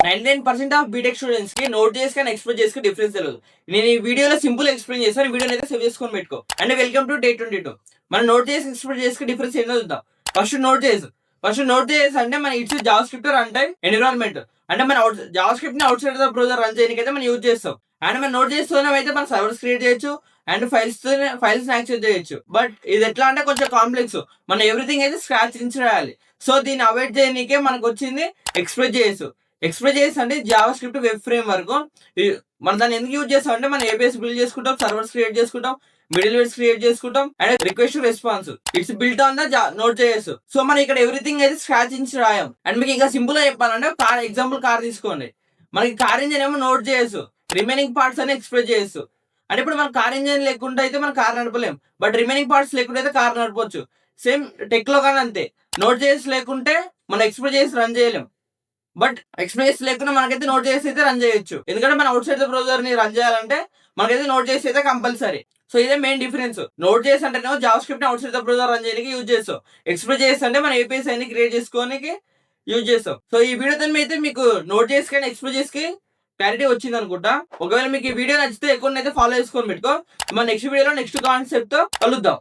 99% of BTech students కి note చేసి కానీ ఎక్స్ప్రెస్ చేసి డిఫరెన్స్ తెలియదు. నేను ఈ వీడియోలో సింపుల్ ఎక్స్ప్లెయిన్ చేస్తాను. వీడియోని అయితే సేవ్ చేసుకొని పెట్టుకో. And welcome to day 22. మనం నోట్ చేసి ఎక్స్ప్రెస్ చేసి డిఫరెన్స్ ఏంటో చూద్దాం. ఫస్ట్ నోట్ చేసి అంటే మన it's Java script run time environment. అంటే మన జావా స్క్రిప్ట్ ని out side the browser run చేయడానికి అయితే మనం యూజ్ చేస్తాం. అండ్ మనం నోట్ చేస్తున్నాం అయితే మనం సర్వర్స్ క్రియేట్ చేయొచ్చు అండ్ ఫైల్స్ యాక్సెస్ చేయొచ్చు. బట్ ఇది ఎట్లా అంటే కొంచెం కాంప్లెక్స్. మనం ఎవ్రీథింగ్ అయితే స్క్రాచ్ నుంచి రాయాలి. సో దీన్ని అవాయిడ్ చేయడానికే మనకు వచ్చింది ఎక్స్ప్రెస్ అంటే Java script web frame work. మనం దాన్ని ఎందుకు యూజ్ చేస్తాం అంటే మనం ఏపీఎస్ బిల్డ్ చేసుకుంటాం, సర్వర్స్ క్రియేట్ చేసుకుంటాం, మిడిల్ వేర్స్ క్రియేట్ చేసుకుంటాం and request response it's built on the note JS. So మనం ఇక్కడ ఎవ్రీథింగ్ అయితే స్క్రాచ్ నుంచి రాయం. అండ్ మీకు ఇంకా సింపుల్ గా చెప్పాలంటే ఎగ్జాంపుల్ కార్ తీసుకోండి. మనకి కార్ ఇంజన్ ఏమో నోట్ చేయొచ్చు, రిమైనింగ్ పార్ట్స్ అని ఎక్స్ప్రెస్ చేయొచ్చు. అంటే ఇప్పుడు మన కార్ ఇంజన్ లేకుండా అయితే మనం కార్ నడపలేం, బట్ రిమైనింగ్ పార్ట్స్ లేకుండా అయితే కార్ నడపవచ్చు. సేమ్ టెక్ లో కానీ అంతే. నోట్ జేఎస్ లేకుంటే మనం ఎక్స్ప్రెస్ చేసి రన్ చేయలేం, బట్ ఎక్స్ప్రెస్ లేకుండా మనకైతే నోట్ చేసి అయితే రన్ చేయొచ్చు. ఎందుకంటే మన అవుట్ సైడ్ ద బ్రౌజర్ ని రన్ చేయాలంటే మనకైతే నోట్ చేసి అయితే కంపల్సరీ. సో ఇదే మెయిన్ డిఫరెన్స్. నోట్ చేసి అంటే Java script out side the browser run చేయడానికి యూజ్ చేస్తాం. ఎక్స్ప్రెస్ చేసి అంటే మన ఏపీఎస్ అన్ని క్రియేట్ చేసుకోవడానికి యూజ్ చేస్తాం. సో ఈ వీడియోతో అయితే మీకు నోట్ చేసి కానీ ఎక్స్ప్రెస్ చేసి క్లారిటీ వచ్చింది అనుకుంటా. ఒకవేళ మీకు ఈ వీడియో నచ్చితే ఎక్కువ అయితే ఫాలో చేసుకొని పెట్టుకో. మన నెక్స్ట్ వీడియోలో నెక్స్ట్ కాన్సెప్ట్ తో కలుద్దాం.